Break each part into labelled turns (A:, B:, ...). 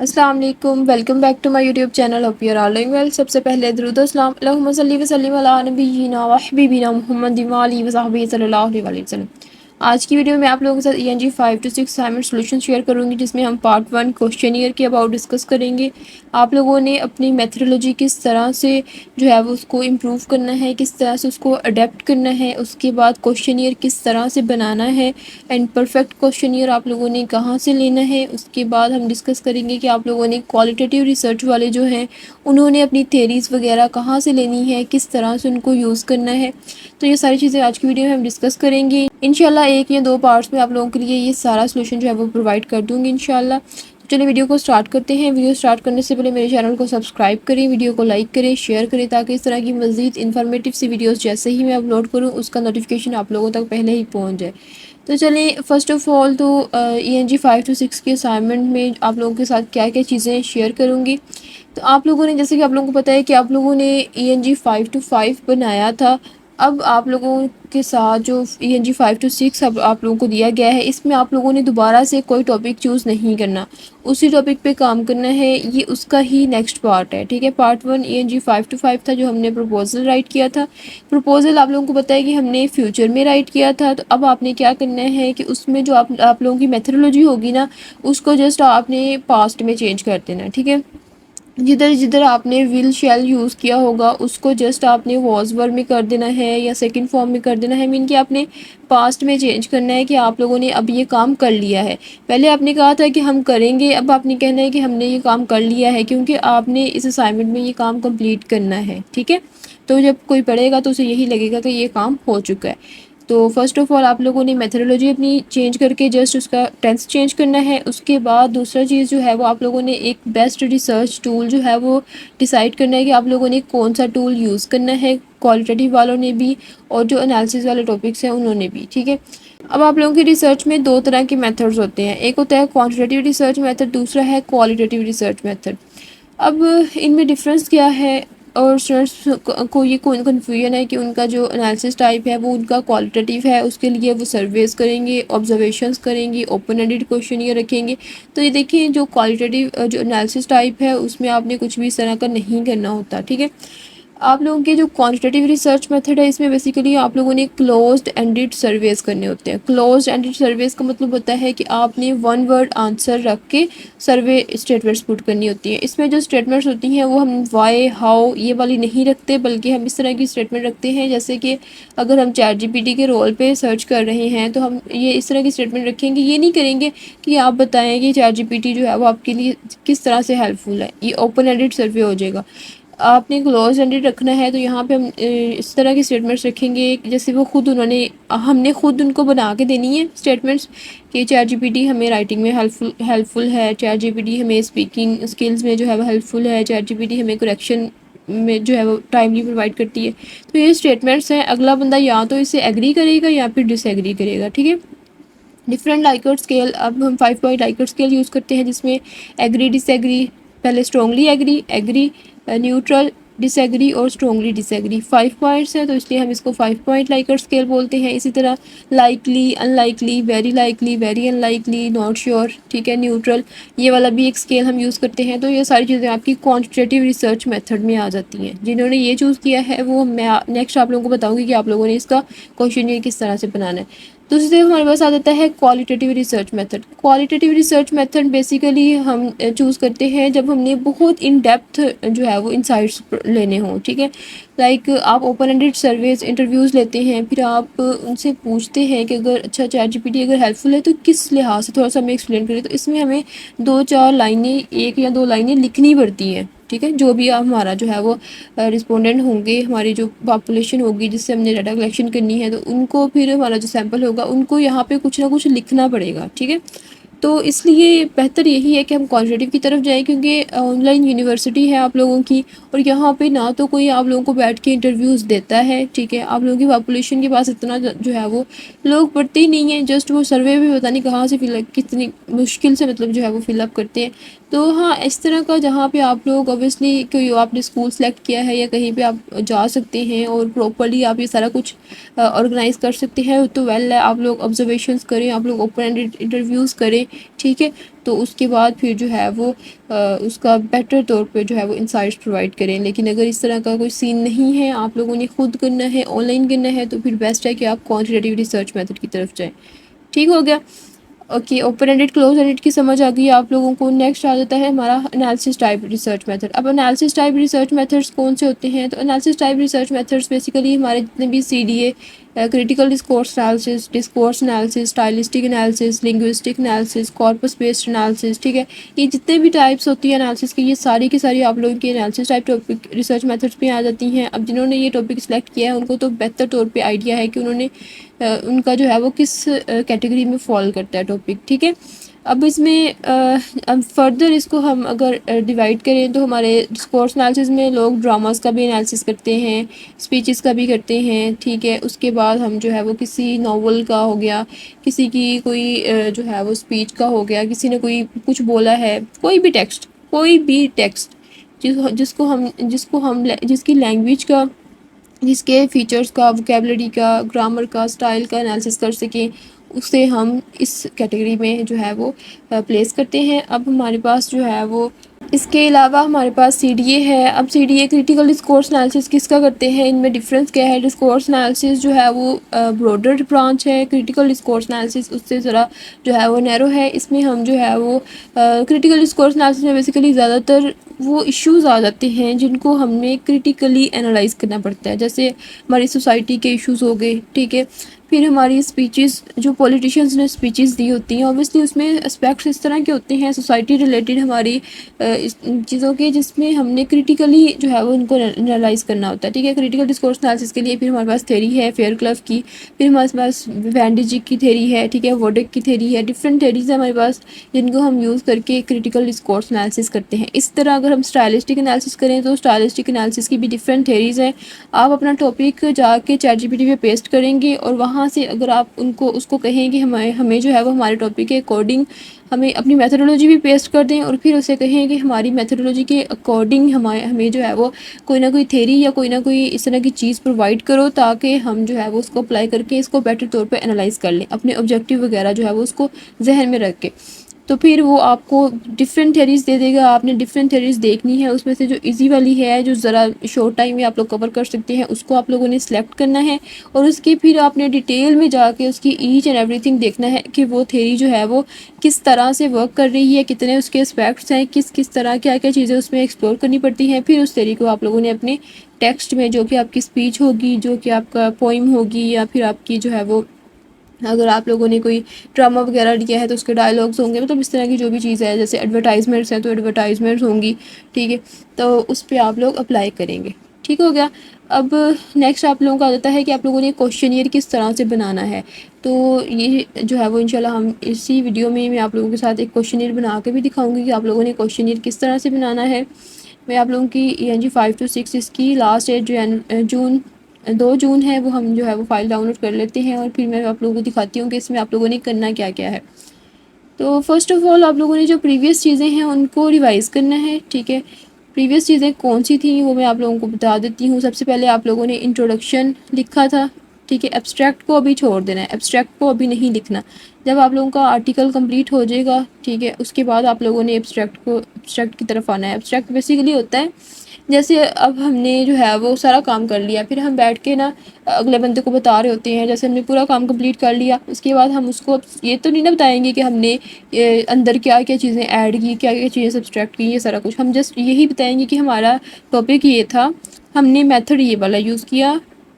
A: السلام علیکم، welcome back to my YouTube channel. Hope you are all doing well. سب سے پہلے درود و اسلام، اللہم صلی وسلم علی نبینا و حبیبنا محمد و آلہ و صحبہ صلی اللہ علیہ وسلم. آج کی ویڈیو میں آپ لوگوں کے ساتھ ENG 5 to 6 assignment solution share کروں گی، جس میں ہم پارٹ 1 کوشچنئر کے اباؤٹ ڈسکس کریں گے. آپ لوگوں نے اپنی میتھڈولوجی کس طرح سے جو ہے وہ اس کو امپروو کرنا ہے، کس طرح سے اس کو اڈیپٹ کرنا ہے، اس کے بعد کوشچنئر کس طرح سے بنانا ہے، اینڈ پرفیکٹ کوشچنئر آپ لوگوں نے کہاں سے لینا ہے. اس کے بعد ہم ڈسکس کریں گے کہ آپ لوگوں نے کوالٹیٹیو ریسرچ والے جو ہیں انہوں نے اپنی تھیریز وغیرہ کہاں سے لینی ہے، کس طرح سے ان کو یوز کرنا ہے. تو یہ ساری چیزیں آج کی ویڈیو میں ہم ڈسکس کریں گے. انشاءاللہ 1 یا 2 پارٹس میں آپ لوگوں کے لیے یہ سارا سولوشن جو ہے وہ پرووائڈ کر دوں گی انشاءاللہ. چلیں ویڈیو کو سٹارٹ کرتے ہیں. ویڈیو سٹارٹ کرنے سے پہلے میرے چینل کو سبسکرائب کریں، ویڈیو کو لائک کریں، شیئر کریں، تاکہ اس طرح کی مزید انفارمیٹیو سی ویڈیوز جیسے ہی میں اپلوڈ کروں اس کا نوٹیفیکیشن آپ لوگوں تک پہلے ہی پہنچ جائے. تو چلیں فرسٹ آف آل تو ENG 5 to 6 کے اسائنمنٹ میں آپ لوگوں کے ساتھ کیا کیا چیزیں شیئر کروں گی. تو آپ لوگوں نے، جیسے کہ آپ لوگوں کو پتہ ہے کہ آپ لوگوں نے ENG 5 to 5 بنایا تھا. اب آپ لوگوں کے ساتھ جو ENG 5 to 6 اب آپ لوگوں کو دیا گیا ہے، اس میں آپ لوگوں نے دوبارہ سے کوئی ٹاپک چوز نہیں کرنا، اسی ٹاپک پہ کام کرنا ہے. یہ اس کا ہی نیکسٹ پارٹ ہے، ٹھیک ہے. پارٹ 1 ENG 5 to 5 تھا جو ہم نے پروپوزل رائٹ کیا تھا. پروپوزل آپ لوگوں کو پتہ ہے کہ ہم نے فیوچر میں رائٹ کیا تھا. تو اب آپ نے کیا کرنا ہے کہ اس میں جو آپ لوگوں کی میتھڈولوجی ہوگی نا، اس کو جسٹ آپ نے پاسٹ میں چینج کر دینا، ٹھیک ہے. جدھر جدھر آپ نے ول شیل یوز کیا ہوگا اس کو جسٹ آپ نے واز ور میں کر دینا ہے یا سیکنڈ فارم میں کر دینا ہے. مین کہ آپ نے پاسٹ میں چینج کرنا ہے کہ آپ لوگوں نے اب یہ کام کر لیا ہے. پہلے آپ نے کہا تھا کہ ہم کریں گے، اب آپ نے کہنا ہے کہ ہم نے یہ کام کر لیا ہے، کیونکہ آپ نے اس اسائنمنٹ میں یہ کام کمپلیٹ کرنا ہے، ٹھیک ہے. تو جب کوئی پڑھے گا تو اسے یہی لگے گا کہ یہ کام ہو چکا ہے. تو فرسٹ آف آل آپ لوگوں نے میتھڈولوجی اپنی چینج کر کے جسٹ اس کا ٹینس چینج کرنا ہے. اس کے بعد دوسرا چیز جو ہے وہ آپ لوگوں نے ایک بیسٹ ریسرچ ٹول جو ہے وہ ڈیسائیڈ کرنا ہے کہ آپ لوگوں نے کون سا ٹول یوز کرنا ہے، کوالٹیٹیو والوں نے بھی اور جو انالیسس والے ٹاپکس ہیں انہوں نے بھی، ٹھیک ہے. اب آپ لوگوں کی ریسرچ میں 2 طرح کے میتھڈز ہوتے ہیں، ایک ہوتا ہے کوانٹیٹیو ریسرچ میتھڈ، دوسرا ہے کوالٹیٹیو ریسرچ میتھڈ. اب ان میں ڈفرینس کیا ہے، اور اسٹوڈنٹس کو یہ کنفیوژن ہے کہ ان کا جو انالیسس ٹائپ ہے وہ ان کا کوالٹیٹیو ہے، اس کے لیے وہ سرویز کریں گے، آبزرویشنس کریں گے، اوپن اینڈڈ کویشچن یہ رکھیں گے. تو یہ دیکھیں جو کوالٹیٹیو جو انالیسس ٹائپ ہے اس میں آپ نے کچھ بھی اس طرح کا نہیں کرنا ہوتا، ٹھیک ہے. آپ لوگوں کے جو کوانٹیٹیو ریسرچ میتھڈ ہے اس میں بیسیکلی آپ لوگوں نے کلوزڈ اینڈڈ سرویز کرنے ہوتے ہیں. کلوزڈ اینڈڈ سرویز کا مطلب ہوتا ہے کہ آپ نے 1 ورڈ آنسر رکھ کے سروے اسٹیٹمنٹس پٹ کرنی ہوتی ہیں. اس میں جو اسٹیٹمنٹس ہوتی ہیں وہ ہم وائی، ہاؤ یہ والی نہیں رکھتے، بلکہ ہم اس طرح کی اسٹیٹمنٹ رکھتے ہیں جیسے کہ اگر ہم چیٹ GPT کے رول پہ سرچ کر رہے ہیں تو ہم یہ اس طرح کی اسٹیٹمنٹ رکھیں گے. یہ نہیں کریں گے کہ آپ بتائیں کہ چیٹ GPT جو ہے وہ آپ کے لیے کس طرح سے ہیلپ فل ہے. یہ اوپن اینڈڈ سروے ہو جائے گا. آپ نے کلوز اینڈڈ رکھنا ہے تو یہاں پہ ہم اس طرح کی اسٹیٹمنٹس رکھیں گے جیسے وہ خود ہم نے خود ان کو بنا کے دینی ہے اسٹیٹمنٹس کہ چیٹ GPT ہمیں رائٹنگ میں ہیلپ فل ہے، چیٹ GPT ہمیں اسپیکنگ اسکلز میں جو ہے وہ ہیلپ فل ہے، چیٹ GPT ہمیں کریکشن میں جو ہے وہ ٹائملی پرووائڈ کرتی ہے. تو یہ اسٹیٹمنٹس ہیں. اگلا بندہ یا تو اسے ایگری کرے گا یا پھر ڈس ایگری کرے گا، ٹھیک ہے. ڈفرینٹ لائکرٹ اسکیل، اب ہم 5 پوائنٹ لائکرٹ اسکیل یوز کرتے ہیں جس میں ایگری، ڈس ایگری، پہلے اسٹرانگلی ایگری، ایگری، نیوٹرل، ڈس ایگری اور اسٹرانگلی ڈس ایگری. 5 پوائنٹس ہیں تو اس لیے ہم اس کو 5 پوائنٹ لائکرٹ اسکیل بولتے ہیں. اسی طرح likely, in likely, very in likely, not sure, ٹھیک ہے. نیوٹرل یہ والا بھی ایک اسکیل ہم یوز کرتے ہیں. تو یہ ساری چیزیں آپ کی کوانٹیٹیو ریسرچ میتھڈ میں آ جاتی ہیں. جنہوں نے یہ چوز کیا ہے وہ میں نیکسٹ آپ لوگوں کو بتاؤں گی کہ آپ لوگوں نے اس کا کویشچن کس طرح سے بنانا ہے. دوسری طرف ہمارے پاس آ جاتا ہے qualitative research method. Qualitative research method basically ہم چوز کرتے ہیں جب ہم نے بہت ان ڈیپتھ جو ہے وہ انسائٹس لینے ہوں، ٹھیک ہے. لائک آپ اوپن اینڈڈ سرویز انٹرویوز لیتے ہیں، پھر آپ ان سے پوچھتے ہیں کہ اگر اچھا چیٹ GPT اگر ہیلپ فل ہے تو کس لحاظ سے، تھوڑا سا ہمیں ایکسپلین کریں. تو اس میں ہمیں 2-4 لائنیں، 1 یا 2 لائنیں لکھنی پڑتی ہیں، ٹھیک ہے. جو بھی ہمارا جو ہے وہ رسپونڈنٹ ہوں گے، ہماری جو پاپولیشن ہوگی جس سے ہم نے ڈاٹا کلیکشن کرنی ہے، تو ان کو پھر ہمارا جو سیمپل ہوگا ان کو یہاں پہ کچھ نہ کچھ لکھنا پڑے گا، ٹھیک ہے. تو اس لیے بہتر یہی ہے کہ ہم کوانٹیٹیو کی طرف جائیں، کیونکہ آن لائن یونیورسٹی ہے آپ لوگوں کی، اور یہاں پہ نہ تو کوئی آپ لوگوں کو بیٹھ کے انٹرویوز دیتا ہے، ٹھیک ہے. آپ لوگوں کی پاپولیشن کے پاس اتنا جو ہے وہ لوگ پڑھتے ہی نہیں ہیں. جسٹ وہ سروے بھی پتہ نہیں کہاں سے کتنی مشکل سے مطلب جو ہے وہ فل اپ کرتے ہیں. تو ہاں اس طرح کا جہاں پہ آپ لوگ اوبیسلی کوئی آپ نے اسکول سلیکٹ کیا ہے یا کہیں پہ آپ جا سکتے ہیں اور پراپرلی آپ یہ سارا کچھ آرگنائز کر سکتے ہیں تو ویل ہے، آپ لوگ آبزرویشنس کریں، آپ لوگ اوپن اینڈ انٹرویوز کریں، ٹھیک ہے. تو اس کے بعد پھر جو ہے وہ اس کا بیٹر طور پہ جو ہے وہ انسائٹس پرووائڈ کریں. لیکن اگر اس طرح کا کوئی سین نہیں ہے، آپ لوگوں نے خود کرنا ہے، آن لائن کرنا ہے، تو پھر بیسٹ ہے کہ آپ کوانٹیٹیو ریسرچ میتھڈ کی طرف جائیں. ٹھیک ہو گیا. Okay, open ended close ended کی سمجھ آ گئی آپ لوگوں کو. نیکسٹ آ جاتا ہے ہمارا انالیسس ٹائپ ریسرچ میتھڈ. اب انالیسس ٹائپ ریسرچ میتھڈس کون سے ہوتے ہیں؟ تو analysis type research methods basically ہمارے جتنے بھی C D A, critical discourse analysis, discourse analysis, stylistic analysis, linguistic analysis, corpus based analysis, ٹھیک ہے. یہ جتنے بھی ٹائپس ہوتی ہیں انالیسس کی، یہ ساری کی ساری آپ لوگوں کی analysis type topic research methods پہ آ جاتی ہیں. اب جنہوں نے یہ ٹاپک سلیکٹ کیا ہے ان کو تو بہتر طور پہ آئیڈیا ہے کہ انہوں نے ان کا جو ہے وہ کس کیٹیگری میں فال کرتا ہے ٹاپک، ٹھیک ہے. اب اس میں فردر اس کو ہم اگر ڈیوائڈ کریں تو ہمارے ڈسکورس انالیسس میں لوگ ڈراماز کا بھی انالیسس کرتے ہیں، اسپیچز کا بھی کرتے ہیں، ٹھیک ہے. اس کے بعد ہم جو ہے وہ کسی ناول کا ہو گیا، کسی کی کوئی جو ہے وہ اسپیچ کا ہو گیا، کسی نے کوئی کچھ بولا ہے، کوئی بھی ٹیکسٹ جس کی لینگویج کا، جس کے فیچرز کا، ووکیبلری کا، گرامر کا، اسٹائل کا انالیسس کر سکیں، اسے ہم اس کیٹیگری میں جو ہے وہ پلیس کرتے ہیں. اب ہمارے پاس جو ہے وہ اس کے علاوہ ہمارے پاس سی ڈی اے ہے. اب C D A critical discourse analysis کس کا کرتے ہیں، ان میں ڈفرینس کیا ہے؟ ڈسکورس انالیسس جو ہے وہ براڈر برانچ ہے، کریٹیکل ڈسکورس انالیسس اس سے ذرا جو ہے وہ نیرو ہے. اس میں ہم جو ہے وہ کریٹیکل ڈسکورس انالیسس میں بیسیکلی زیادہ تر وہ ایشوز آ جاتے ہیں جن کو ہمیں کریٹیکلی انالائز کرنا پڑتا ہے. جیسے ہماری سوسائٹی کے ایشوز ہو گئے، ٹھیک ہے. پھر ہماری اسپیچز، جو پولیٹیشینز نے اسپیچز دی ہوتی ہیں، اوبیسلی اس میں اسپیکٹس اس طرح کے ہوتے ہیں سوسائٹی ریلیٹڈ ہماری چیزوں کے، جس میں ہم نے کریٹیکلی جو ہے وہ ان کو انالائز کرنا ہوتا ہے، ٹھیک ہے. کریٹیکل ڈسکورس انالیسس کے لیے پھر ہمارے پاس تھیری ہے فیئر کلف کی، پھر ہمارے پاس وینڈیجک کی تھیری ہے، ٹھیک ہے، ووڈک کی تھیری ہے. ڈفرینٹ تھیریز ہیں ہمارے پاس جن کو ہم یوز کر کے کریٹیکل ڈسکورس انالیسس کرتے ہیں. اس طرح اگر ہم اسٹائلسٹک انالیسس کریں تو اسٹائلسٹک انالیسس کی بھی ڈفرینٹ تھیریز ہیں. آپ اپنا ٹاپک جا کے چیٹ جی پی ٹی پہ پیسٹ کریں گے اور وہاں سے اگر آپ اس کو کہیں کہ ہمیں جو ہے وہ ہمارے ٹاپک کے اکارڈنگ ہمیں اپنی میتھڈولوجی بھی پیسٹ کر دیں، اور پھر اسے کہیں کہ ہماری میتھڈولوجی کے اکارڈنگ ہمیں جو ہے وہ کوئی نہ کوئی تھیری یا کوئی نہ کوئی اس طرح کی چیز پرووائڈ کرو، تاکہ ہم جو ہے وہ اس کو اپلائی کر کے اس کو بیٹر طور پہ انالائز کر لیں، اپنے آبجیکٹیو وغیرہ جو ہے وہ اس کو ذہن میں رکھ کے. تو پھر وہ آپ کو ڈفرینٹ تھیریز دے دے گا. آپ نے ڈفرینٹ تھیریز دیکھنی ہے، اس میں سے جو ایزی والی ہے، جو ذرا شارٹ ٹائم میں آپ لوگ کور کر سکتے ہیں، اس کو آپ لوگوں نے سلیکٹ کرنا ہے. اور اس کی پھر آپ نے ڈیٹیل میں جا کے اس کی ایچ اینڈ ایوری تھنگ دیکھنا ہے کہ وہ تھیری جو ہے وہ کس طرح سے ورک کر رہی ہے، کتنے اس کے اسپیکٹس ہیں، کس طرح کیا چیزیں اس میں ایکسپلور کرنی پڑتی ہیں. پھر اس تھیری کو آپ لوگوں نے اپنے ٹیکسٹ میں، جو کہ آپ کی اسپیچ ہوگی، جو کہ آپ کا پوئم ہوگی، یا پھر آپ کی جو ہے وہ اگر آپ لوگوں نے کوئی ڈرامہ وغیرہ لیا ہے تو اس کے ڈائلاگس ہوں گے، مطلب اس طرح کی جو بھی چیز ہے. جیسے ایڈورٹائزمنٹس ہیں تو ایڈورٹائزمنٹس ہوں گی، ٹھیک ہے. تو اس پہ آپ لوگ اپلائی کریں گے. ٹھیک ہو گیا. اب نیکسٹ آپ لوگوں کا آ جاتا ہے کہ آپ لوگوں نے کوشچنئر کس طرح سے بنانا ہے. تو یہ جو ہے وہ انشاءاللہ ہم اسی ویڈیو میں آپ لوگوں کے ساتھ ایک کوشچنئر بنا کے بھی دکھاؤں گی کہ آپ لوگوں نے کوشچنئر کس طرح سے بنانا ہے. میں آپ لوگوں کی جی 5 to 6 اس کی لاسٹ ڈیٹ جو 2 جون ہے، وہ ہم جو ہے وہ فائل ڈاؤن لوڈ کر لیتے ہیں، اور پھر میں آپ لوگوں کو دکھاتی ہوں کہ اس میں آپ لوگوں نے کرنا کیا کیا ہے. تو فرسٹ آف آل آپ لوگوں نے جو پریویس چیزیں ہیں ان کو ریوائز کرنا ہے، ٹھیک ہے. پریویس چیزیں کون سی تھیں وہ میں آپ لوگوں کو بتا دیتی ہوں. سب سے پہلے آپ لوگوں نے انٹروڈکشن لکھا تھا، ٹھیک ہے. ایبسٹریکٹ کو ابھی چھوڑ دینا ہے، ایبسٹریکٹ کو ابھی نہیں لکھنا. جب آپ لوگوں کا آرٹیکل کمپلیٹ ہو جائے گا، ٹھیک ہے، اس کے بعد آپ لوگوں نے ایبسٹریکٹ کی طرف آنا ہے. ایبسٹریکٹ بیسیکلی ہوتا ہے جیسے اب ہم نے جو ہے وہ سارا کام کر لیا، پھر ہم بیٹھ کے نا اگلے بندے کو بتا رہے ہوتے ہیں جیسے ہم نے پورا کام کمپلیٹ کر لیا. اس کے بعد ہم اس کو یہ تو نہیں نا بتائیں گے کہ ہم نے اندر کیا چیزیں ایڈ کی، کیا چیزیں سبسٹریکٹ کی، یہ سارا کچھ ہم جسٹ یہی بتائیں گے کہ ہمارا ٹاپک یہ تھا، ہم نے میتھڈ یہ والا یوز کیا،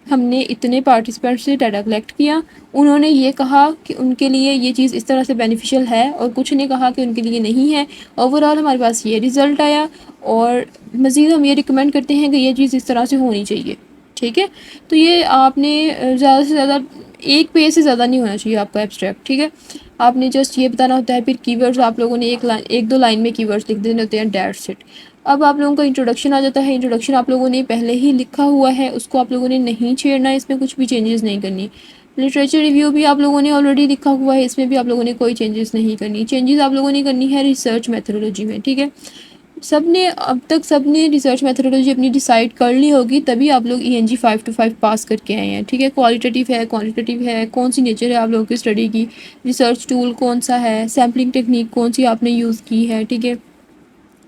A: ہم نے اتنے پارٹیسپینٹ سے ڈیٹا کلیکٹ کیا، انہوں نے یہ کہا کہ ان کے لیے یہ چیز اس طرح سے بینیفیشیل ہے، اور کچھ نے کہا کہ ان کے لیے نہیں ہے. اوور آل ہمارے پاس یہ رزلٹ آیا، اور مزید ہم یہ ریکمینڈ کرتے ہیں کہ یہ چیز اس طرح سے ہونی چاہیے، ٹھیک ہے. تو یہ آپ نے زیادہ سے زیادہ 1 پیج سے زیادہ نہیں ہونا چاہیے آپ کا ایبسٹریکٹ، ٹھیک ہے. آپ نے جسٹ یہ بتانا ہوتا ہے. پھر کی ورڈز آپ لوگوں نے 1-2 لائن میں کی ورڈز لکھ دینے ہوتے ہیں، دیٹس اٹ. اب آپ لوگوں کا انٹروڈکشن آ جاتا ہے. انٹروڈکشن آپ لوگوں نے پہلے ہی لکھا ہوا ہے، اس کو آپ لوگوں نے نہیں چھیڑنا، اس میں کچھ بھی چینجز نہیں کرنی. لٹریچر ریویو بھی آپ لوگوں نے آلریڈی لکھا ہوا ہے، اس میں بھی آپ لوگوں نے کوئی چینجز نہیں کرنی. چینجز آپ لوگوں نے کرنی ہے ریسرچ میتھڈولوجی میں. ٹھیک ہے، اب تک سب نے ریسرچ میتھڈولوجی اپنی ڈیسائیڈ کر لی ہوگی، تبھی آپ لوگ ENG 5 پاس کر کے آئے ہیں. ٹھیک ہے، کوالٹیٹیو ہے، کوانٹیٹیو ہے، کون سی نیچر ہے آپ لوگوں کی اسٹڈی کی، ریسرچ ٹول کون سا ہے، سیمپلنگ ٹیکنیک کون سی آپ نے یوز کی ہے. ٹھیک ہے،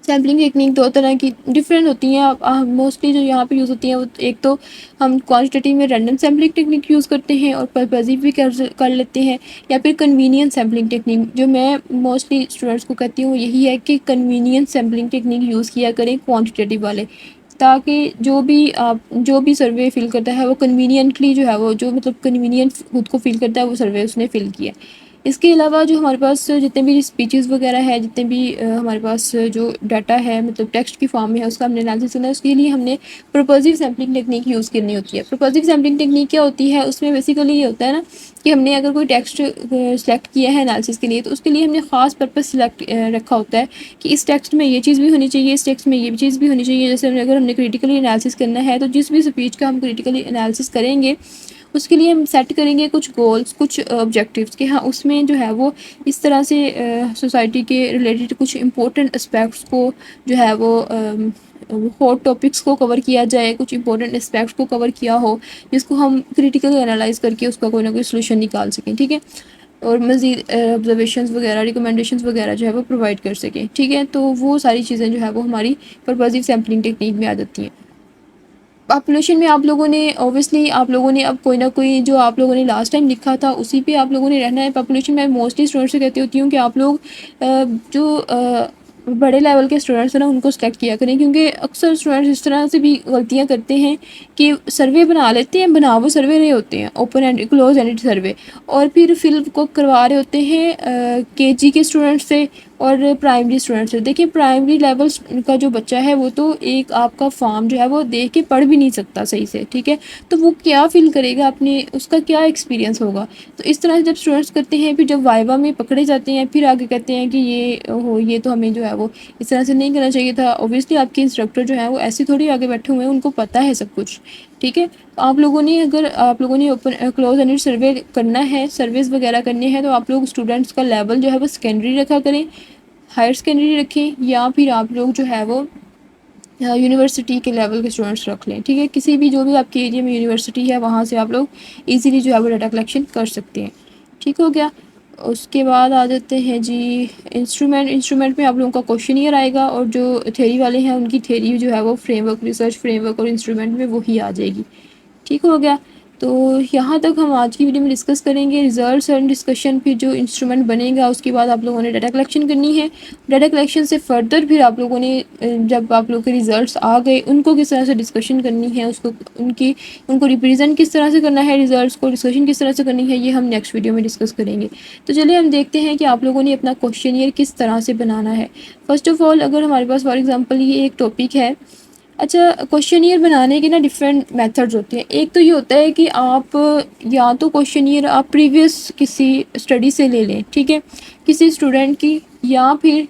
A: سیمپلنگ ٹیکنیک دو طرح کی ڈفرینٹ ہوتی ہیں. موسٹلی جو یہاں پہ یوز ہوتی ہیں وہ ایک تو ہم کوانٹیٹیو میں رینڈم سیمپلنگ ٹیکنیک یوز کرتے ہیں اور پرپزیو بھی کر لیتے ہیں، یا پھر کنوینئنس سیمپلنگ ٹیکنیک. جو میں موسٹلی اسٹوڈنٹس کو کہتی ہوں یہی ہے کہ کنوینئنس سیمپلنگ ٹیکنیک یوز کیا کریں کوانٹیٹیو والے، تاکہ جو بھی سروے فل کرتا ہے وہ کنوینئنٹلی جو ہے وہ جو مطلب کنوینئنٹ خود کو فیل کرتا ہے وہ سروے اس نے فل کیا. اس کے علاوہ جو ہمارے پاس جتنے بھی اسپیچز وغیرہ ہے، جتنے بھی ہمارے پاس جو ڈاٹا ہے مطلب ٹیکسٹ کی فارم میں ہے، اس کا ہم نے انالیسس کرنا ہے. اس کے لیے ہم نے پرپوزیو سیمپلنگ ٹیکنیک یوز کرنی ہوتی ہے. پرپوزیو سیمپلنگ ٹیکنیک کیا ہوتی ہے؟ اس میں بیسیکلی یہ ہوتا ہے نا کہ ہم نے اگر کوئی ٹیکسٹ سلیکٹ کیا ہے انالیسس کے لیے، تو اس کے لیے ہم نے خاص پرپز سلیکٹ رکھا ہوتا ہے کہ اس ٹیکسٹ میں یہ چیز بھی ہونی چاہیے، اس ٹیکسٹ میں یہ چیز بھی ہونی چاہیے. جیسے اگر ہم نے کریٹیکلی انالیسس کرنا ہے، تو جس بھی اسپیچ کا ہم کریٹیکلی انالیسس کریں گے اس کے لیے ہم سیٹ کریں گے کچھ گولس، کچھ آبجیکٹیوز کہ ہاں اس میں جو ہے وہ اس طرح سے سوسائٹی کے ریلیٹڈ کچھ امپورٹنٹ اسپیکٹس کو جو ہے وہ ہاٹ ٹاپکس کو کور کیا جائے، کچھ امپورٹنٹ اسپیکٹس کو کور کیا ہو جس کو ہم کریٹیکلی انالائز کر کے اس کا کوئی نہ کوئی سلوشن نکال سکیں. ٹھیک ہے، اور مزید آبزرویشنز وغیرہ، ریکمنڈیشنز وغیرہ جو ہے وہ پرووائڈ کر سکیں. ٹھیک ہے، تو وہ ساری چیزیں جو ہے وہ ہماری پرپوزیو سیمپلنگ ٹیکنیک میں آ جاتی ہیں. پاپولیشن میں آپ لوگوں نے اوبیسلی آپ لوگوں نے اب کوئی نہ کوئی جو آپ لوگوں نے لاسٹ ٹائم لکھا تھا اسی پہ آپ لوگوں نے رہنا ہے. پاپولیشن میں موسٹلی اسٹوڈنٹ سے کہتی ہوتی ہوں کہ آپ لوگ جو بڑے لیول کے اسٹوڈنٹس ہیں نا ان کو سلیکٹ کیا کریں، کیونکہ اکثر اسٹوڈنٹس اس طرح سے بھی غلطیاں کرتے ہیں کہ سروے بنا لیتے ہیں، بنا وہ سروے رہے ہوتے ہیں، open end close end survey, اور پھر فل کو کروا رہے ہوتے ہیں KG کے اسٹوڈنٹ سے اور پرائمری اسٹوڈنٹ سے. دیکھیں پرائمری لیول کا جو بچہ ہے وہ تو ایک آپ کا فارم جو ہے وہ دیکھ کے پڑھ بھی نہیں سکتا صحیح سے. ٹھیک ہے، تو وہ کیا فل کرے گا اپنے، اس کا کیا ایکسپیرینس ہوگا. تو اس طرح سے جب اسٹوڈنٹس کرتے ہیں پھر جب وائوا میں پکڑے جاتے ہیں پھر آگے کہتے ہیں کہ یہ تو ہمیں جو ہے وہ اس طرح سے نہیں کرنا چاہیے تھا. اوبیسلی آپ کے انسٹرکٹر جو ہیں وہ ایسے تھوڑی آگے بیٹھے ہوئے ہیں، ان کو پتہ ہے سب کچھ. ٹھیک ہے، آپ لوگوں نے اگر آپ لوگوں نے اوپن کلوز اینڈ سروے کرنا ہے، سرویز وغیرہ کرنے ہیں، تو آپ لوگ اسٹوڈنٹس کا لیول جو ہے وہ سیکنڈری رکھا کریں، ہائر سیکنڈری رکھیں، یا پھر آپ لوگ جو ہے وہ یونیورسٹی کے لیول کے اسٹوڈنٹس رکھ لیں. ٹھیک ہے، کسی بھی جو بھی آپ کے ایریا میں یونیورسٹی ہے وہاں سے آپ لوگ ایزیلی جو ہے وہ ڈاٹا کلیکشن کر سکتے ہیں. ٹھیک ہو گیا. اس کے بعد آ جاتے ہیں جی انسٹرومنٹ میں آپ لوگوں کا کوشچن ایئر آئے گا، اور جو تھیری والے ہیں ان کی تھیری جو ہے وہ frame work, research frame work اور انسٹرومنٹ میں وہی آ جائے گی. ٹھیک ہو گیا. تو یہاں تک ہم آج کی ویڈیو میں ڈسکس کریں گے ریزلٹس اینڈ ڈسکشن. پھر جو انسٹرومنٹ بنے گا اس کے بعد آپ لوگوں نے ڈاٹا کلیکشن کرنی ہے. ڈاٹا کلیکشن سے فردر پھر آپ لوگوں نے جب آپ لوگوں کے ریزلٹس آ گئے ان کو کس طرح سے ڈسکشن کرنی ہے، ان کو ریپریزنٹ کس طرح سے کرنا ہے، ریزلٹس کو ڈسکشن کس طرح سے کرنی ہے، یہ ہم نیکسٹ ویڈیو میں ڈسکس کریں گے. تو چلیے ہم دیکھتے ہیں کہ آپ لوگوں نے اپنا کوشچن ایئر کس طرح سے بنانا ہے. فرسٹ آف آل اگر ہمارے پاس فار ایگزامپل یہ ایک ٹاپک ہے. اچھا، کوشچن ایئر بنانے کے نا ڈفرینٹ میتھڈز ہوتے ہیں. ایک تو یہ ہوتا ہے کہ آپ یا تو کوشچن ایئر آپ پریویس کسی اسٹڈی سے لے لیں، ٹھیک ہے، کسی اسٹوڈنٹ کی، یا پھر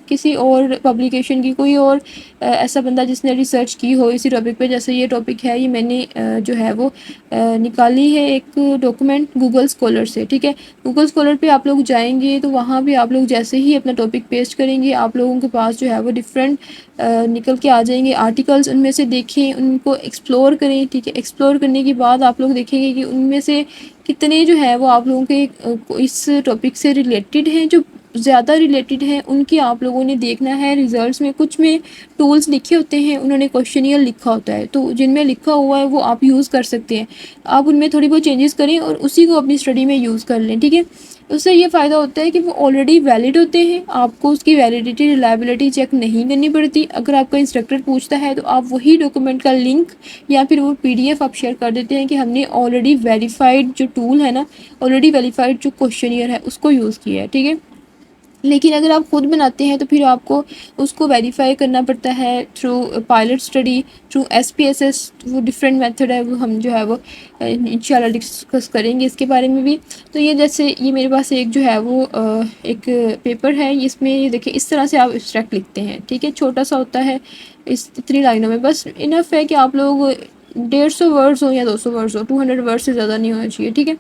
A: کسی اور پبلیکیشن کی، کوئی اور ایسا بندہ جس نے ریسرچ کی ہو اسی ٹاپک پہ. جیسے یہ ٹاپک ہے، یہ میں نے جو ہے وہ نکالی ہے ایک ڈاکومنٹ گوگل اسکالر سے. ٹھیک ہے، گوگل اسکالر پہ آپ لوگ جائیں گے تو وہاں بھی آپ لوگ جیسے ہی اپنا ٹاپک پیسٹ کریں گے آپ لوگوں کے پاس جو ہے وہ ڈفرینٹ نکل کے آ جائیں گے آرٹیکلس. ان میں سے دیکھیں، ان کو ایکسپلور کریں. ٹھیک ہے، ایکسپلور کرنے کے بعد آپ لوگ دیکھیں گے کہ ان میں سے کتنے جو ہے وہ آپ لوگوں کے اس ٹاپک سے ریلیٹڈ ہیں. جو زیادہ ریلیٹڈ ہیں ان کی آپ لوگوں نے دیکھنا ہے. ریزلٹس میں کچھ میں ٹولز لکھے ہوتے ہیں، انہوں نے کوشچن ایئر لکھا ہوتا ہے، تو جن میں لکھا ہوا ہے وہ آپ یوز کر سکتے ہیں. آپ ان میں تھوڑی بہت چینجز کریں اور اسی کو اپنی اسٹڈی میں یوز کر لیں. ٹھیک ہے، اس سے یہ فائدہ ہوتا ہے کہ وہ آلریڈی ویلڈ ہوتے ہیں، آپ کو اس کی ویلیڈیٹی ریلائبلٹی چیک نہیں کرنی پڑتی. اگر آپ کا انسٹرکٹر پوچھتا ہے تو آپ وہی ڈاکومنٹ کا لنک یا پھر وہ PDF آپ شیئر کر دیتے ہیں کہ ہم نے آلریڈی ویریفائڈ جو ٹول ہے نا، آلریڈی ویریفائڈ جو کوشچن ایئر ہے اس کو یوز کیا ہے. ٹھیک ہے، لیکن اگر آپ خود بناتے ہیں تو پھر آپ کو اس کو ویریفائی کرنا پڑتا ہے through pilot study, through SPSS. وہ ڈفرینٹ میتھڈ ہے، وہ ہم جو ہے وہ انشاءاللہ ڈسکس کریں گے اس کے بارے میں بھی. تو یہ جیسے یہ میرے پاس ایک جو ہے وہ ایک پیپر ہے، اس میں یہ دیکھیں اس طرح سے آپ ایبسٹریکٹ لکھتے ہیں. ٹھیک ہے، چھوٹا سا ہوتا ہے، اتنی لائنوں میں بس انف ہے کہ آپ لوگ 150 ورڈز ہو یا 200 ورڈز ہو, 200 ورڈ سے زیادہ نہیں ہونا چاہیے, ٹھیک ہے.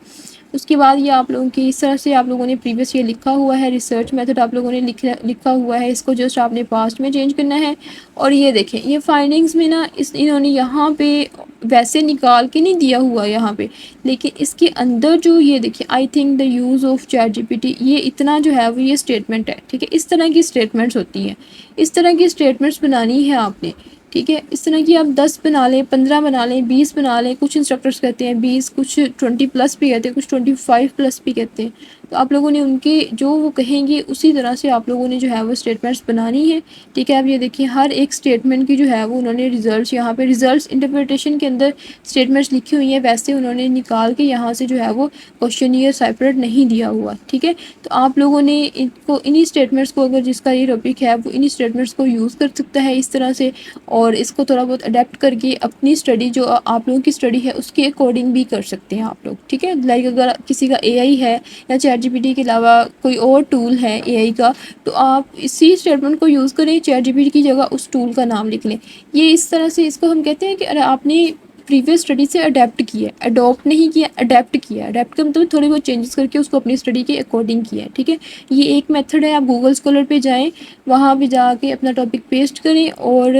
A: اس کے بعد یہ آپ لوگوں کی اس طرح سے آپ لوگوں نے پریویس یہ لکھا ہوا ہے, ریسرچ میتھڈ آپ لوگوں نے لکھا ہوا ہے, اس کو جسٹ آپ نے پاسٹ میں چینج کرنا ہے. اور یہ دیکھیں یہ فائنڈنگز میں نا انہوں نے یہاں پہ ویسے نکال کے نہیں دیا ہوا یہاں پہ, لیکن اس کے اندر جو یہ دیکھیں I think the use of chat G P T, یہ اتنا جو ہے وہ یہ اسٹیٹمنٹ ہے, ٹھیک ہے. اس طرح کی اسٹیٹمنٹس ہوتی ہیں, اس طرح کی اسٹیٹمنٹس بنانی ہے آپ نے, ٹھیک ہے. اس طرح کی آپ 10 بنا لیں, 15 بنا لیں, 20 بنا لیں. کچھ انسٹرکٹرس کہتے ہیں 20, کچھ 20 پلس بھی کہتے ہیں, کچھ 25 پلس بھی کہتے ہیں. تو آپ لوگوں نے ان کے جو وہ کہیں گے اسی طرح سے آپ لوگوں نے جو ہے وہ اسٹیٹمنٹس بنانی ہے, ٹھیک ہے. اب یہ دیکھیں ہر ایک اسٹیٹمنٹ کی جو ہے وہ انہوں نے ریزلٹس یہاں پہ ریزلٹس انٹرپریٹیشن کے اندر اسٹیٹمنٹس لکھی ہوئی ہیں, ویسے انہوں نے نکال کے یہاں سے جو ہے وہ کوشچنیئر سیپریٹ نہیں دیا ہوا, ٹھیک ہے. تو آپ لوگوں نے انہی اسٹیٹمنٹس کو, اگر جس کا یہ ٹاپک ہے وہ انہی اسٹیٹمنٹس کو یوز کر سکتا ہے اس طرح سے, اور اس کو تھوڑا بہت اڈیپٹ کر کے اپنی اسٹڈی جو آپ لوگوں کی اسٹڈی ہے اس کے اکارڈنگ بھی کر سکتے ہیں آپ لوگ, ٹھیک ہے. لائک اگر کسی کا اے آئی ہے یا چیٹ جی پی ٹی کے علاوہ کوئی اور ٹول ہے اے آئی کا, تو آپ اسی اسٹیٹمنٹ کو یوز کریں, چیٹ جی پی ٹی کی جگہ اس ٹول کا نام لکھ لیں. یہ اس طرح سے اس کو ہم کہتے ہیں کہ آپ نے پریویس اسٹڈی سے اڈیپٹ کیا ہے, اڈاپٹ نہیں کیا, اڈیپٹ کیا. اڈیپٹ کا مطلب تھوڑے بہت چینجز کر کے اس کو اپنی اسٹڈی کے اکارڈنگ کیا ہے, ٹھیک ہے. یہ ایک میتھڈ ہے. آپ گوگل اسکالر پہ جائیں, وہاں پہ جا کے اپنا ٹاپک پیسٹ کریں اور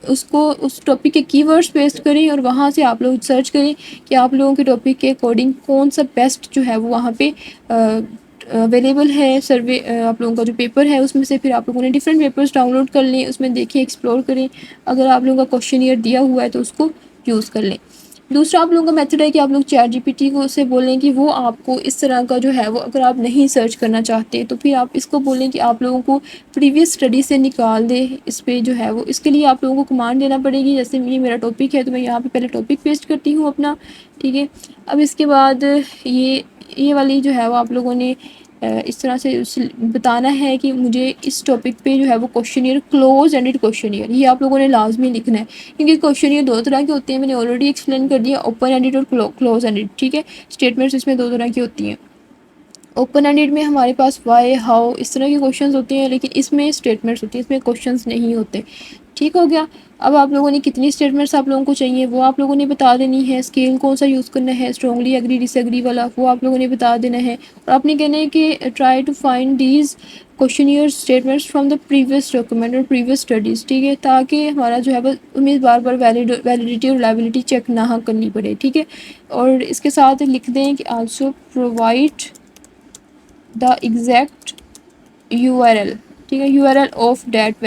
A: اس کو اس ٹاپک کے کی ورڈز پیسٹ کریں, اور وہاں سے آپ لوگ سرچ کریں کہ آپ لوگوں کے ٹاپک کے اکارڈنگ کون سا بیسٹ جو ہے وہ وہاں پہ اویلیبل ہے. سروے آپ لوگوں کا جو پیپر ہے اس میں سے پھر آپ لوگوں نے ڈفرینٹ پیپرز ڈاؤن لوڈ کر لیں, اس میں دیکھیں, ایکسپلور کریں. اگر آپ لوگوں کا کوشچنیئر دیا ہوا ہے تو اس کو یوز کر لیں. دوسرا آپ لوگوں کا میتھڈ ہے کہ آپ لوگ چیٹ جی پی ٹی کو سے بولیں کہ وہ آپ کو اس طرح کا جو ہے وہ, اگر آپ نہیں سرچ کرنا چاہتے تو پھر آپ اس کو بولیں کہ آپ لوگوں کو پریویس اسٹڈی سے نکال دے اس پہ جو ہے وہ. اس کے لیے آپ لوگوں کو کمانڈ دینا پڑے گی, جیسے یہ میرا ٹاپک ہے تو میں یہاں پہ پہلے ٹاپک پیسٹ کرتی ہوں اپنا, ٹھیک ہے. اب اس کے بعد یہ والی جو ہے وہ آپ لوگوں نے اس طرح سے بتانا ہے کہ مجھے اس ٹاپک پہ جو ہے وہ کوشچنیئر, کلوز اینڈڈ کوشچنیئر, یہ آپ لوگوں نے لازمی لکھنا ہے, کیونکہ کوشچنیئر 2 طرح کے ہوتے ہیں. میں نے آلریڈی ایکسپلین کر دیا, اوپن اینڈڈ اور کلوز اینڈڈ, ٹھیک ہے. اسٹیٹمنٹس اس میں 2 طرح کی ہوتی ہیں. اوپن اینڈڈ میں ہمارے پاس وائی, ہاؤ اس طرح کے کوشچنز ہوتے ہیں, لیکن اس میں اسٹیٹمنٹس ہوتی ہیں, اس میں کوشچنز نہیں ہوتے, ٹھیک ہو گیا. اب آپ لوگوں نے کتنی اسٹیٹمنٹس آپ لوگوں کو چاہیے وہ آپ لوگوں نے بتا دینی ہے. اسکیل کون سا یوز کرنا ہے, اسٹرانگلی ایگری ڈس ایگری والا, وہ آپ لوگوں نے بتا دینا ہے. اور آپ نے کہنا ہے کہ try to find these questionnaire statements from the previous document اور پریویس اسٹڈیز, ٹھیک ہے, تاکہ ہمارا جو ہے وہ ہمیں بار بار ویلیڈیٹی اور لائبلٹی چیک نہ کرنی پڑے, ٹھیک ہے. اور اس کے ساتھ لکھ دیں کہ also provide the exact U R L, ٹھیک ہے, U R L of that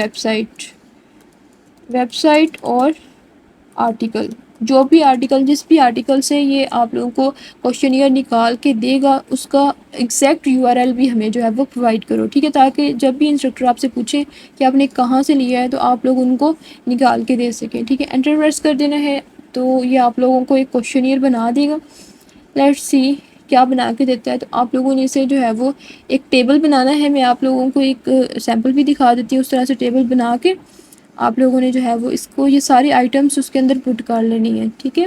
A: website اور آرٹیکل, جو بھی آرٹیکل, جس بھی آرٹیکل سے یہ آپ لوگوں کو کوشچنیئر نکال کے دے گا اس کا ایگزیکٹ یو آر ایل بھی ہمیں جو ہے وہ پرووائڈ کرو, ٹھیک ہے, تاکہ جب بھی انسٹرکٹر آپ سے پوچھیں کہ آپ نے کہاں سے لیا ہے تو آپ لوگ ان کو نکال کے دے سکیں, ٹھیک ہے. انٹر پریس کر دینا ہے تو یہ آپ لوگوں کو ایک کوشچنیئر بنا دے گا. لیٹس سی کیا بنا کے دیتا ہے. تو آپ لوگوں نے اسے جو ہے وہ ایک ٹیبل بنانا ہے. میں آپ لوگوں کو ایک سیمپل بھی دکھا دیتی ہوں. اس طرح سے ٹیبل بنا کے آپ لوگوں نے جو ہے وہ اس کو یہ ساری آئٹمس اس کے اندر پٹ کر لینی ہے, ٹھیک ہے.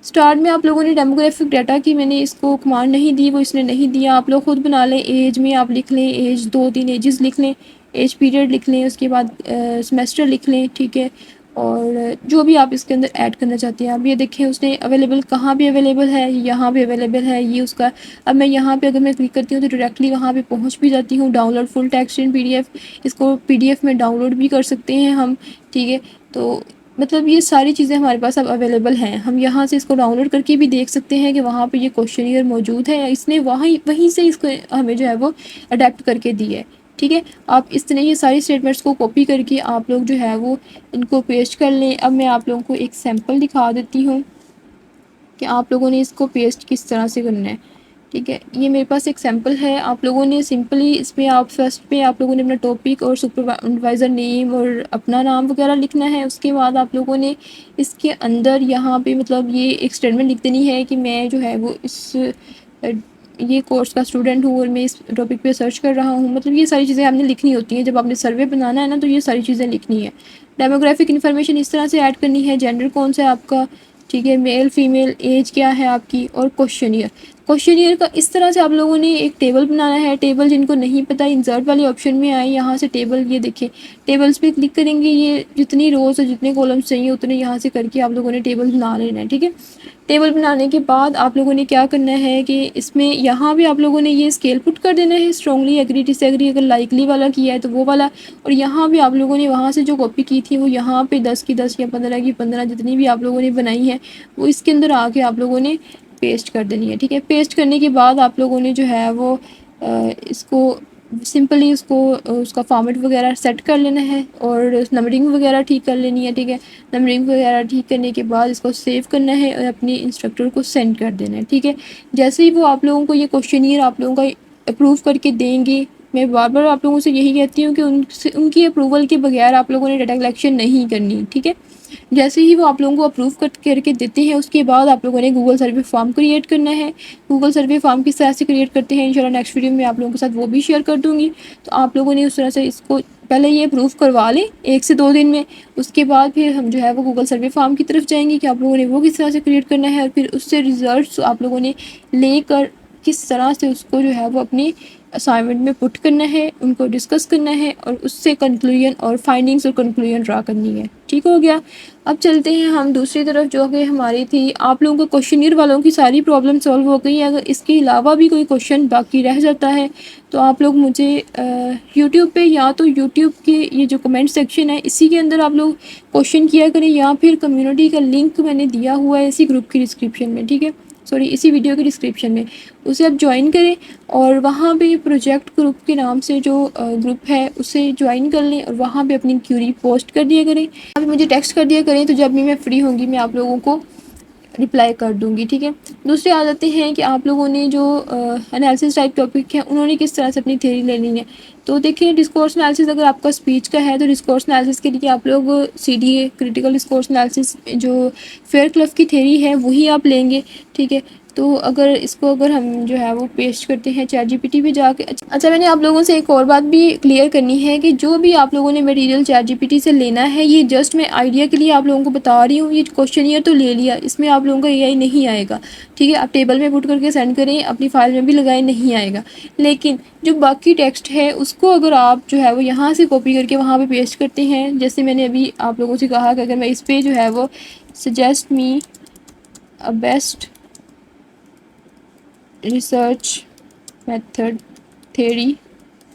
A: اسٹارٹ میں آپ لوگوں نے ڈیموگرافک ڈیٹا کی میں نے اس کو کمانڈ نہیں دی, وہ اس نے نہیں دیا, آپ لوگ خود بنا لیں. ایج میں آپ لکھ لیں, ایج 2-3 ایجز لکھ لیں, ایج پیریڈ لکھ لیں, اس کے بعد سمیسٹر لکھ لیں, ٹھیک ہے. اور جو بھی آپ اس کے اندر ایڈ کرنا چاہتے ہیں. اب یہ دیکھیں اس نے اویلیبل کہاں بھی اویلیبل ہے, یہاں بھی اویلیبل ہے, یہ اس کا. اب میں یہاں پہ اگر میں کلک کرتی ہوں تو ڈائریکٹلی وہاں پہ پہنچ بھی جاتی ہوں. Download full text in P D F, اس کو پی ڈی ایف میں ڈاؤن لوڈ بھی کر سکتے ہیں ہم, ٹھیک ہے. تو مطلب یہ ساری چیزیں ہمارے پاس اب اویلیبل ہیں. ہم یہاں سے اس کو ڈاؤن لوڈ کر کے بھی دیکھ سکتے ہیں کہ وہاں پہ یہ کوشچنیئر موجود ہے, اس نے وہیں سے اس کو ہمیں جو ہے وہ اڈیپٹ کر کے دی ہے, ٹھیک ہے. آپ اس طرح یہ ساری اسٹیٹمنٹس کو کاپی کر کے آپ لوگ جو ہے وہ ان کو پیسٹ کر لیں. اب میں آپ لوگوں کو ایک سیمپل دکھا دیتی ہوں کہ آپ لوگوں نے اس کو پیسٹ کس طرح سے کرنا ہے, ٹھیک ہے. یہ میرے پاس ایک سیمپل ہے. آپ لوگوں نے سمپلی اس میں آپ فرسٹ پہ آپ لوگوں نے اپنا ٹاپک اور سپروائزر نیم اور اپنا نام وغیرہ لکھنا ہے. اس کے بعد آپ لوگوں نے اس کے اندر یہاں پہ مطلب یہ ایک اسٹیٹمنٹ لکھ دینی ہے کہ میں جو ہے وہ یہ کورس کا اسٹوڈنٹ ہوں اور میں اس ٹاپک پہ سرچ کر رہا ہوں. مطلب یہ ساری چیزیں آپ نے لکھنی ہوتی ہیں جب آپ نے سروے بنانا ہے نا, تو یہ ساری چیزیں لکھنی ہے. ڈیموگرافک انفارمیشن اس طرح سے ایڈ کرنی ہے, جینڈر کون سا ہے آپ کا, ٹھیک ہے, میل فیمیل, ایج کیا ہے آپ کی, اور کوشچنیئر. کوشچنیئر کا اس طرح سے آپ لوگوں نے ایک ٹیبل بنانا ہے. ٹیبل جن کو نہیں پتہ انسرٹ والے آپشن میں آئے, یہاں سے ٹیبل یہ دیکھیں ٹیبلز پہ کلک کریں گے, یہ جتنی روز اور جتنے کالمس چاہیے اتنے یہاں سے کر کے آپ لوگوں نے ٹیبل بنا لینا ہے. ٹھیک ہے, ٹیبل بنانے کے بعد آپ لوگوں نے کیا کرنا ہے کہ اس میں یہاں بھی آپ لوگوں نے یہ اسکیل پٹ کر دینا ہے, اسٹرانگلی ایگری ڈس ایگری, اگر لائکلی والا کیا ہے تو وہ والا, اور یہاں بھی آپ لوگوں نے وہاں سے جو کاپی کی تھی وہ یہاں پہ 10 کی 10 یا 15 کی 15 جتنی بھی آپ لوگوں نے بنائی ہے وہ اس کے اندر آ کے آپ لوگوں نے پیسٹ کر دینی ہے. ٹھیک ہے, پیسٹ کرنے کے بعد آپ لوگوں نے جو ہے وہ اس کو سمپلی اس کا فارمیٹ وغیرہ سیٹ کر لینا ہے اور نمبرنگ وغیرہ ٹھیک کر لینی ہے. ٹھیک ہے, نمبرنگ وغیرہ ٹھیک کرنے کے بعد اس کو سیو کرنا ہے اور اپنی انسٹرکٹر کو سینڈ کر دینا ہے. ٹھیک ہے, جیسے ہی وہ آپ لوگوں کو یہ کوشچنیئر آپ لوگوں کا اپروو کر کے دیں گے, میں بار بار آپ لوگوں سے یہی کہتی ہوں کہ ان کی اپروول کے بغیر آپ لوگوں نے ڈیٹا کلیکشن نہیں کرنی. ٹھیک ہے, جیسے ہی وہ آپ لوگوں کو اپروو کر کے دیتے ہیں اس کے بعد آپ لوگوں نے گوگل سروے فارم کریٹ کرنا ہے. گوگل سروے فارم کس طرح سے کریٹ کرتے ہیں انشاءاللہ نیکسٹ ویڈیو میں آپ لوگوں کے ساتھ وہ بھی شیئر کر دوں گی. تو آپ لوگوں نے اس طرح سے اس کو پہلے یہ اپروو کروا لیں 1 سے 2 دن میں, اس کے بعد پھر ہم جو ہے وہ گوگل سروے فارم کی طرف جائیں گے کہ آپ لوگوں نے وہ کس طرح سے کریٹ کرنا ہے, اور پھر اس سے ریزلٹس آپ لوگوں نے لے کر کس طرح سے اس کو جو ہے وہ اپنی اسائنمنٹ میں پٹ کرنا ہے, ان کو ڈسکس کرنا ہے اور اس سے کنکلوژن اور فائنڈنگس اور کنکلوژن ڈرا کرنی ہے. ٹھیک ہو گیا. اب چلتے ہیں ہم دوسری طرف جو کہ ہماری تھی آپ لوگوں کو کوشچنیئر والوں کی ساری پرابلم سالو ہو گئی. اگر اس کے علاوہ بھی کوئی کویشچن باقی رہ جاتا ہے تو آپ لوگ مجھے یوٹیوب پہ یا تو یوٹیوب کے یہ جو کمنٹ سیکشن ہے اسی کے اندر آپ لوگ کویشچن کیا کریں, یا پھر کمیونٹی کا لنک میں نے دیا ہوا ہے اسی گروپ کی ڈسکرپشن میں. ٹھیک ہے, سوری اسی ویڈیو کی ڈسکرپشن میں, اسے آپ جوائن کریں اور وہاں پہ پروجیکٹ گروپ کے نام سے جو گروپ ہے اسے جوائن کر لیں اور وہاں پہ اپنی کیوری پوسٹ کر دیا کریں. ابھی مجھے ٹیکسٹ کر دیا کریں تو جب بھی میں فری ہوں گی میں آپ لوگوں کو رپلائی کر دوں گی. ٹھیک ہے, دوسری آ جاتے ہیں کہ آپ لوگوں نے جو انالیسس ٹائپ ٹاپک ہے انہوں نے کس طرح سے اپنی تھیوری لینی ہے. تو دیکھیں ڈسکورس انالیسس اگر آپ کا اسپیچ کا ہے تو ڈسکورس انالیسس کے لیے آپ لوگ CDA کریٹیکل ڈسکورس انالیسس جو فیئر کلف کی تھیوری ہے وہی آپ لیں گے. ٹھیک ہے, تو اگر ہم جو ہے وہ پیسٹ کرتے ہیں چیٹ GPT پہ جا کے. اچھا, میں نے آپ لوگوں سے ایک اور بات بھی کلیئر کرنی ہے کہ جو بھی آپ لوگوں نے مٹیریل چیٹ GPT سے لینا ہے یہ جسٹ میں آئیڈیا کے لیے آپ لوگوں کو بتا رہی ہوں. یہ کویشچنیئر تو لے لیا, اس میں آپ لوگوں کا AI نہیں آئے گا. ٹھیک ہے, آپ ٹیبل میں پٹ کر کے سینڈ کریں, اپنی فائل میں بھی لگائیں, نہیں آئے گا. لیکن جو باقی ٹیکسٹ ہے اس کو اگر آپ جو ہے وہ یہاں سے کاپی کر کے وہاں پہ پیسٹ کرتے ہیں, جیسے میں نے ابھی آپ لوگوں سے کہا کہ اگر میں اس پہ جو ہے وہ suggest me best research method theory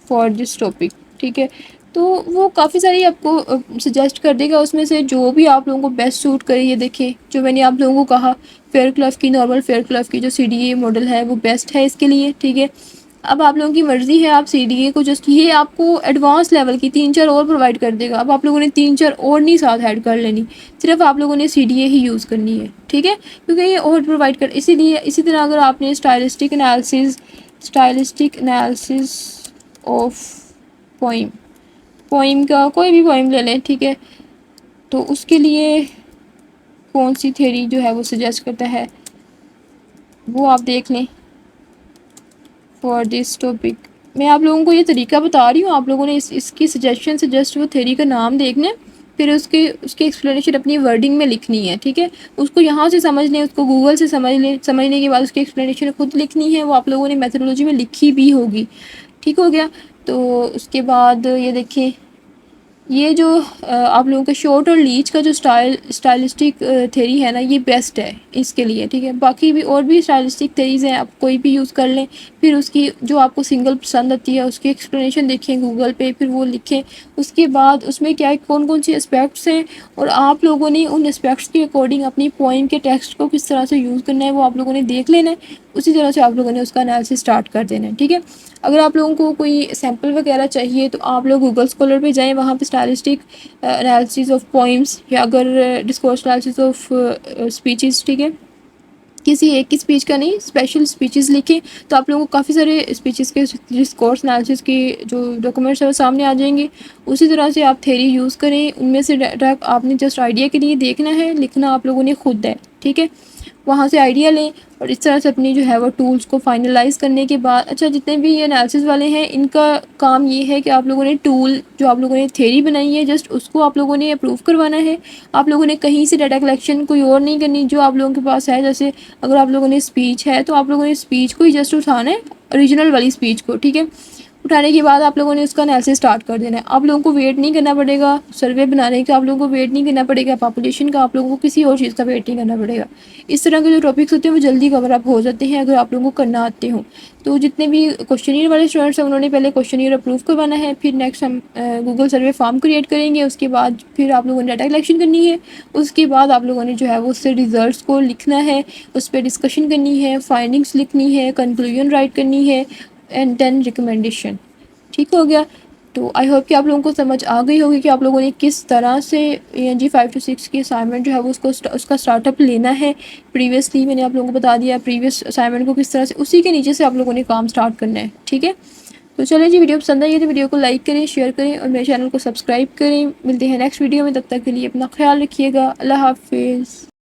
A: for this topic. ٹھیک ہے, تو وہ کافی ساری آپ کو سجیسٹ کر دے گا, اس میں سے جو بھی آپ لوگوں کو بیسٹ سوٹ کرے. یہ دیکھیں جو میں نے آپ لوگوں کو کہا فیئر کلف کی, نارمل فیئر کلف کی جو CDA ماڈل ہے وہ بیسٹ ہے اس کے لیے. ٹھیک ہے, اب آپ لوگوں کی مرضی ہے, آپ CDA کو جسٹ یہ آپ کو ایڈوانس لیول کی 3-4 اور پرووائڈ کر دے گا. اب آپ لوگوں نے 3-4 اور نہیں ساتھ ایڈ کر لینی, صرف آپ لوگوں نے CDA ہی یوز کرنی ہے. ٹھیک ہے, کیونکہ یہ اور پرووائڈ کر اسی طرح اگر آپ نے اسٹائلسٹک انالیسس آف پوئم کا کوئی بھی پوئم لے لیں. ٹھیک ہے, تو اس کے لیے کون سی تھیوری جو ہے وہ سجیسٹ کرتا ہے وہ آپ دیکھ لیں. فار دس ٹاپک میں آپ لوگوں کو یہ طریقہ بتا رہی ہوں, آپ لوگوں نے اس کی سجیشن سے جسٹ وہ تھیوری کا نام دیکھنا ہے, پھر اس کی ایکسپلینیشن اپنی ورڈنگ میں لکھنی ہے. ٹھیک ہے, اس کو یہاں سے سمجھ لیں, اس کو گوگل سے سمجھ لیں, سمجھنے کے بعد اس کی ایکسپلینیشن خود لکھنی ہے, وہ آپ لوگوں نے میتھڈولوجی میں لکھی بھی ہوگی. ٹھیک ہو گیا. تو اس کے بعد یہ دیکھیں یہ جو آپ لوگوں کے شارٹ اور لیچ کا جو اسٹائلسٹک تھیوری ہے نا یہ بیسٹ ہے اس کے لیے. ٹھیک ہے, باقی بھی اور بھی اسٹائلسٹک تھیوریز ہیں, آپ کوئی بھی یوز کر لیں. پھر اس کی جو آپ کو سنگل پسند آتی ہے اس کی ایکسپلینیشن دیکھیں گوگل پہ, پھر وہ لکھیں. اس کے بعد اس میں کیا کون سی اسپیکٹس ہیں اور آپ لوگوں نے ان اسپیکٹس کے اکارڈنگ اپنی پوائم کے ٹیکسٹ کو کس طرح سے یوز کرنا ہے وہ آپ لوگوں نے دیکھ لینا ہے. اسی طرح سے آپ لوگوں نے اس کا انالیسس اسٹارٹ کر دینا ہے. ٹھیک ہے, اگر آپ لوگوں کو کوئی سیمپل وغیرہ چاہیے تو آپ لوگ گوگل اسکالر پہ جائیں, وہاں پہ اسٹائلسٹک انالیسس آف پوئمس یا اگر ڈسکورس انالیسس آف اسپیچز. ٹھیک ہے, کسی ایک کی اسپیچ کا نہیں, اسپیشل اسپیچز لکھیں تو آپ لوگوں کو کافی سارے اسپیچز کے ڈسکورس انالیسس کے جو ڈاکومنٹس ہیں وہ سامنے آ جائیں گے. اسی طرح سے آپ تھیوری یوز کریں, ان میں سے آپ نے جسٹ آئیڈیا کے لیے دیکھنا ہے, لکھنا آپ لوگوں نے خود ہے. ٹھیک ہے, وہاں سے آئیڈیا لیں اور اس طرح سے اپنی جو ہے وہ ٹولز کو فائنلائز کرنے کے بعد اچھا جتنے بھی یہ انالیسس والے ہیں ان کا کام یہ ہے کہ آپ لوگوں نے ٹول جو آپ لوگوں نے تھیری بنائی ہے جسٹ اس کو آپ لوگوں نے اپروو کروانا ہے. آپ لوگوں نے کہیں سے ڈیٹا کلیکشن کوئی اور نہیں کرنی جو آپ لوگوں کے پاس ہے. جیسے اگر آپ لوگوں نے اسپیچ ہے تو آپ لوگوں نے اسپیچ کو ہی جسٹ اٹھانا ہے, اوریجنل والی اسپیچ کو, ٹھیک ہے. اٹھانے کے بعد آپ لوگوں نے اس کا انالیسس اسٹارٹ کر دینا ہے. آپ لوگوں کو ویٹ نہیں کرنا پڑے گا سروے بنانے کا, آپ لوگوں کو ویٹ نہیں کرنا پڑے گا پاپولیشن کا, آپ لوگوں کو کسی اور چیز کا ویٹ نہیں کرنا پڑے گا. اس طرح کے جو ٹاپکس ہوتے ہیں وہ جلدی کور اپ ہو جاتے ہیں اگر آپ لوگوں کو کرنا آتے ہوں. تو جتنے بھی کوشچنیر والے اسٹوڈنٹس ہیں انہوں نے پہلے کوشچنیر اپروو کروانا ہے, پھر نیکسٹ ہم گوگل سروے فارم کریٹ کریں گے, اس کے بعد پھر آپ لوگوں نے ڈیٹا کلیکشن کرنی ہے, اس کے بعد آپ لوگوں نے جو ہے وہ اس سے ریزلٹس کو لکھنا ہے, اس پہ ڈسکشن کرنی ہے, فائنڈنگس لکھنی ہے, کنکلوژن رائٹ کرنی ہے اینڈ دین ریکمنڈیشن. ٹھیک ہو گیا. تو آئی ہوپ کہ آپ لوگوں کو سمجھ آ گئی ہوگی کہ آپ لوگوں نے کس طرح سے جی 5 to 6 کی اسائنمنٹ جو ہے وہ اس کا اسٹارٹ اپ لینا ہے. پریویسلی میں نے آپ لوگوں کو بتا دیا پریویس اسائنمنٹ کو کس طرح سے اسی کے نیچے سے آپ لوگوں نے کام اسٹارٹ کرنا ہے. ٹھیک ہے. تو چلیں جی, ویڈیو پسند آئی ہے تو ویڈیو کو لائک کریں, شیئر کریں اور میرے چینل کو سبسکرائب کریں. ملتے ہیں نیکسٹ ویڈیو میں, تب تک کے لیے اپنا خیال رکھیے گا. اللہ حافظ.